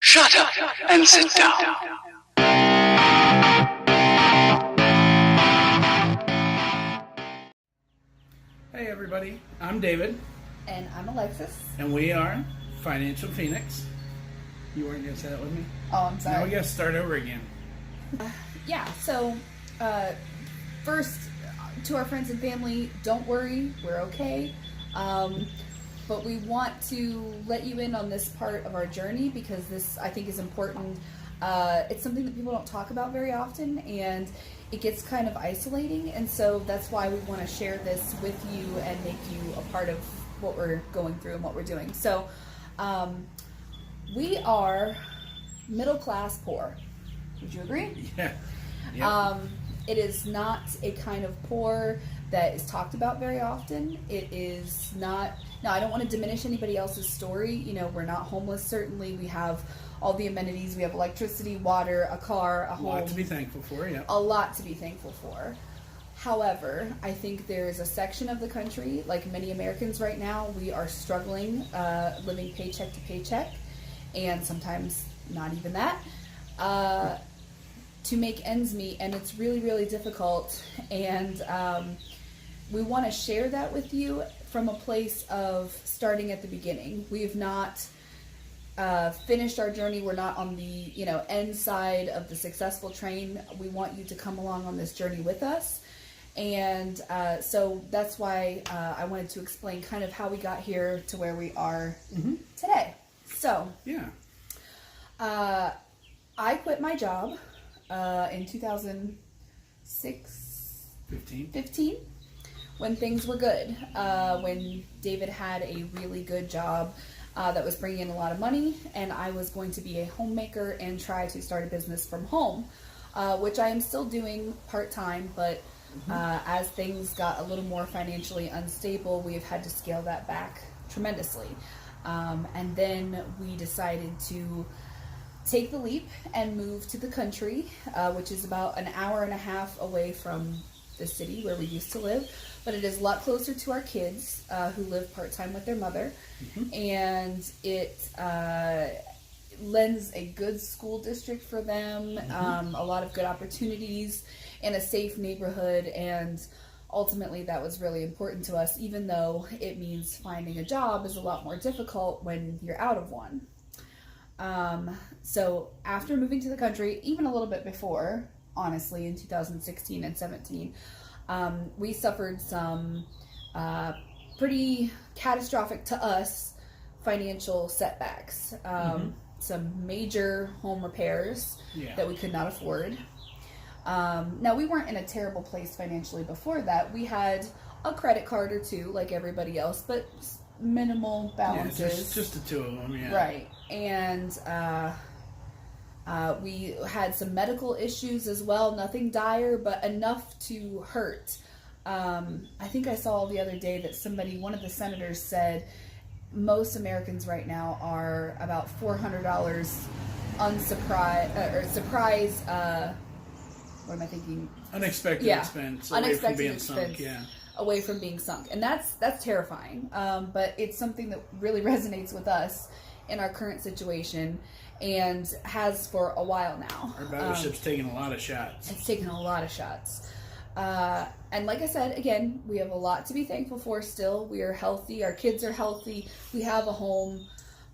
Shut up and sit down. Hey everybody, I'm David. And I'm Alexis. And we are Financial Phoenix. You weren't going to say that with me? Oh, I'm sorry. Now we got to start over again. First, to our friends and family, don't worry, we're okay. But we want to let you in on this part of our journey because this, I think, is important. It's something that people don't talk about very often, and it gets kind of isolating, and so that's why we want to share this with you and make you a part of what we're going through and what we're doing. So, we are middle class poor. Would you agree? Yeah. Yep. It is not a kind of poor that is talked about very often. It is not. Now, I don't want to diminish anybody else's story. You know, we're not homeless, certainly. We have all the amenities. We have electricity, water, a car, a home. A lot to be thankful for, yeah. A lot to be thankful for. However, I think there's a section of the country, like many Americans right now, we are struggling, living paycheck to paycheck, and sometimes not even that, to make ends meet, and it's really, really difficult, and we want to share that with you from a place of starting at the beginning. We've not finished our journey. We're not on the end side of the successful train. We want you to come along on this journey with us, and so that's why I wanted to explain kind of how we got here to where we are today. So yeah, I quit my job in 2015 when things were good, when David had a really good job that was bringing in a lot of money, and I was going to be a homemaker and try to start a business from home, which I am still doing part-time, but as things got a little more financially unstable, we have had to scale that back tremendously. And then we decided to take the leap and move to the country, which is about an hour and a half away from the city where we used to live, but it is a lot closer to our kids who live part-time with their mother, and it lends a good school district for them, a lot of good opportunities, and a safe neighborhood, and ultimately that was really important to us, even though it means finding a job is a lot more difficult when you're out of one. So after moving to the country, even a little bit before, honestly, in 2016 and 17, we suffered some pretty catastrophic to us financial setbacks. Some major home repairs that we could not afford. Now, we weren't in a terrible place financially before that. We had a credit card or two, like everybody else, but minimal balances. Just the two of them, yeah. Right. And we had some medical issues as well, nothing dire, but enough to hurt. I think I saw the other day that one of the senators said most Americans right now are about $400 surprise, what am I thinking? Unexpected expense away from being sunk, away from being sunk. And that's terrifying. But it's something that really resonates with us in our current situation, and has for a while now. Our battleship's taking a lot of shots. It's taken a lot of shots. And like I said, again, we have a lot to be thankful for still. We are healthy. Our kids are healthy. We have a home.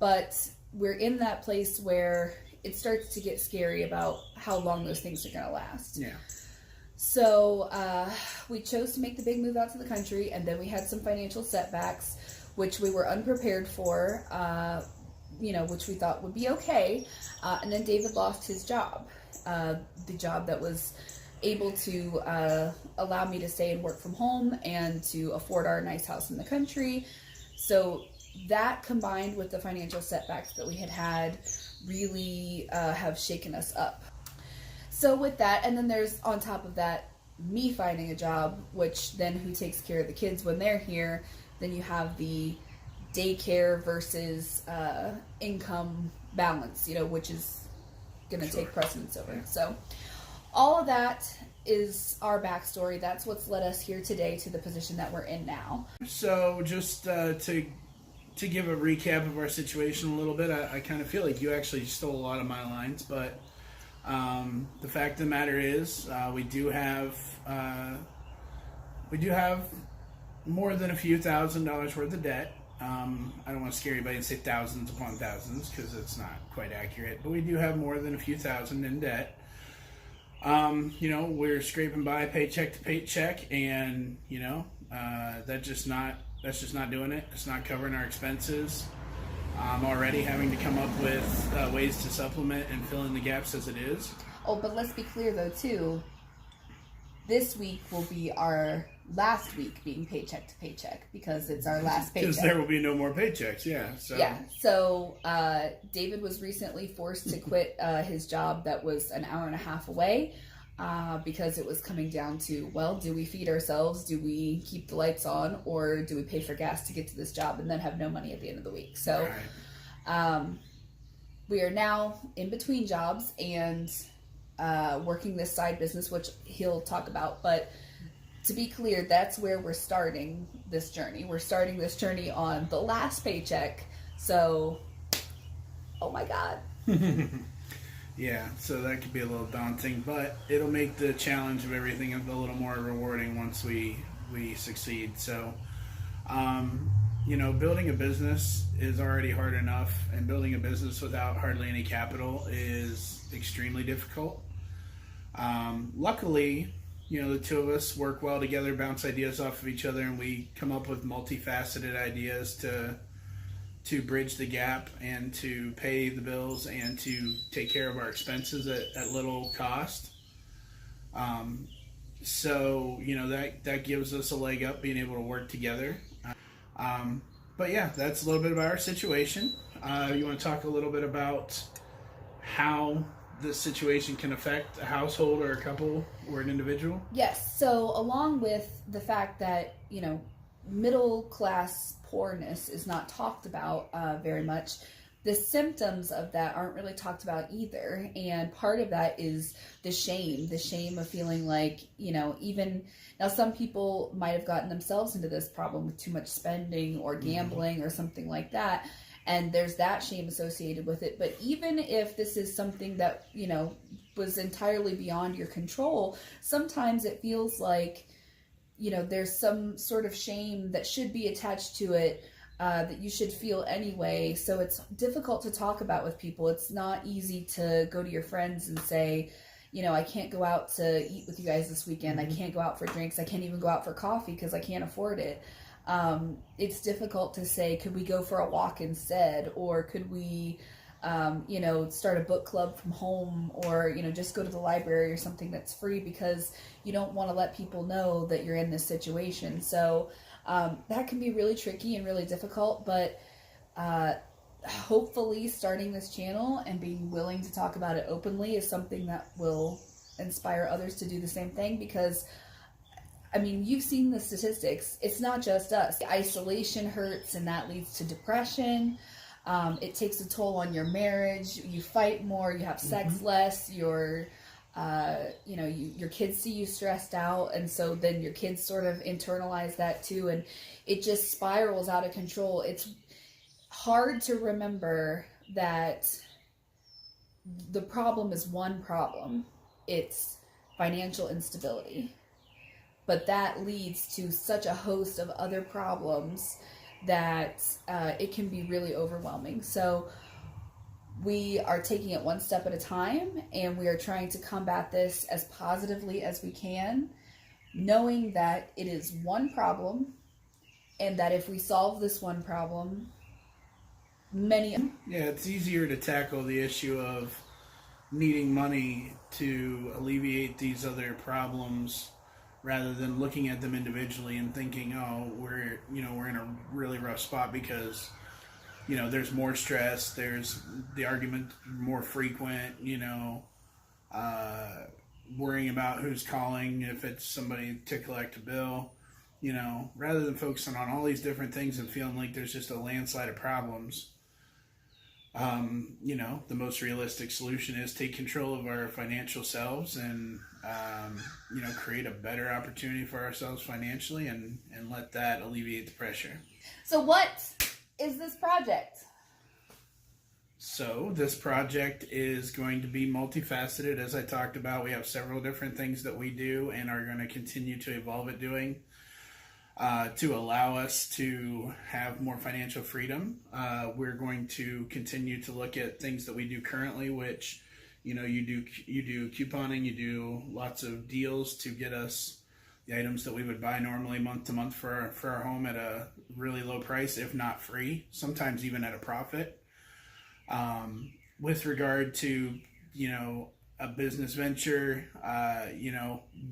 But we're in that place where it starts to get scary about how long those things are going to last. Yeah. So we chose to make the big move out to the country, and then we had some financial setbacks, which we were unprepared for, which we thought would be okay. And then David lost his job, the job that was able to allow me to stay and work from home and to afford our nice house in the country. So that, combined with the financial setbacks that we had really have shaken us up. So with that, and then there's on top of that, me finding a job, which then who takes care of the kids when they're here, then you have the daycare versus income balance, which is going to take precedence over. Yeah. So all of that is our backstory. That's what's led us here today to the position that we're in now. So just to to give a recap of our situation a little bit, I kind of feel like you actually stole a lot of my lines, but the fact of the matter is, we do have more than a few $1,000s worth of debt. I don't want to scare anybody and say thousands upon thousands because it's not quite accurate, but we do have more than a few thousand in debt. We're scraping by paycheck to paycheck, and that's just not doing it. It's not covering our expenses. I'm already having to come up with ways to supplement and fill in the gaps as it is. Oh, but let's be clear though too. This week will be our last week being paycheck to paycheck because it's our last paycheck. Because there will be no more paychecks, yeah. So David was recently forced to quit his job that was an hour and a half away because it was coming down to, well, do we feed ourselves? Do we keep the lights on? Or do we pay for gas to get to this job and then have no money at the end of the week? So we are now in between jobs and working this side business, which he'll talk about. But to be clear, that's where we're starting this journey. We're starting this journey on the last paycheck. So, oh my God. Yeah, so that could be a little daunting, but it'll make the challenge of everything a little more rewarding once we succeed. So, building a business is already hard enough, and building a business without hardly any capital is extremely difficult. Luckily, the two of us work well together, bounce ideas off of each other, and we come up with multifaceted ideas to bridge the gap and to pay the bills and to take care of our expenses at little cost. So that gives us a leg up, being able to work together. But yeah, that's a little bit about our situation. You want to talk a little bit about how this situation can affect a household or a couple or an individual? Yes. So along with the fact that, middle class poorness is not talked about very much, the symptoms of that aren't really talked about either. And part of that is the shame of feeling like, even now some people might have gotten themselves into this problem with too much spending or gambling or something like that. And there's that shame associated with it. But even if this is something that, was entirely beyond your control, sometimes it feels like, there's some sort of shame that should be attached to it that you should feel anyway. So it's difficult to talk about with people. It's not easy to go to your friends and say, I can't go out to eat with you guys this weekend. I can't go out for drinks. I can't even go out for coffee because I can't afford it. It's difficult to say, could we go for a walk instead? Or could we, start a book club from home, or, just go to the library or something that's free, because you don't want to let people know that you're in this situation. So that can be really tricky and really difficult, but hopefully starting this channel and being willing to talk about it openly is something that will inspire others to do the same thing, because you've seen the statistics. It's not just us. Isolation hurts, and that leads to depression. It takes a toll on your marriage. You fight more. You have sex less. Your kids see you stressed out, and so then your kids sort of internalize that too, and it just spirals out of control. It's hard to remember that the problem is one problem. It's financial instability. But that leads to such a host of other problems that it can be really overwhelming. So we are taking it one step at a time, and we are trying to combat this as positively as we can, knowing that it is one problem, and that if we solve this one problem, it's easier to tackle the issue of needing money to alleviate these other problems, rather than looking at them individually and thinking, oh, we're in a really rough spot because, there's more stress, there's the argument more frequent, worrying about who's calling, if it's somebody to collect a bill, rather than focusing on all these different things and feeling like there's just a landslide of problems. The most realistic solution is take control of our financial selves and, create a better opportunity for ourselves financially, and let that alleviate the pressure. So what is this project? So this project is going to be multifaceted. As I talked about, we have several different things that we do and are going to continue to evolve at doing to allow us to have more financial freedom. We're going to continue to look at things that we do currently, which, you do couponing, you do lots of deals to get us the items that we would buy normally month to month for our home at a really low price, if not free, sometimes even at a profit. With regard to, a business venture,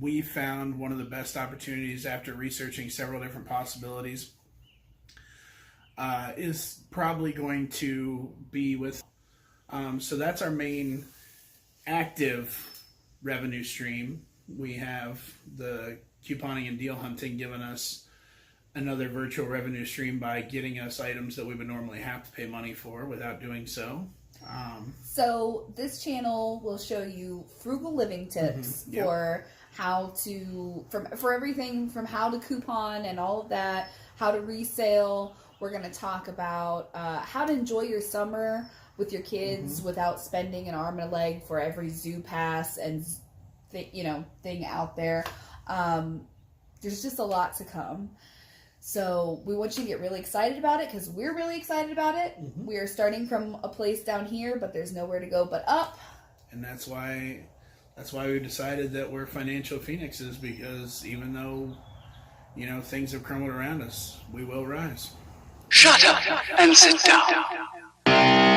we found one of the best opportunities after researching several different possibilities is probably going to be with, so that's our main active revenue stream. We have the couponing and deal hunting giving us another virtual revenue stream by getting us items that we would normally have to pay money for without doing so. So this channel will show you frugal living tips for how to, for everything from how to coupon and all of that, how to resale. We're going to talk about how to enjoy your summer with your kids without spending an arm and a leg for every zoo pass and thing out there. There's just a lot to come. So we want you to get really excited about it because we're really excited about it. We are starting from a place down here, but there's nowhere to go but up. And that's why we decided that we're financial phoenixes, because even though, things have crumbled around us, we will rise. Shut up and sit down.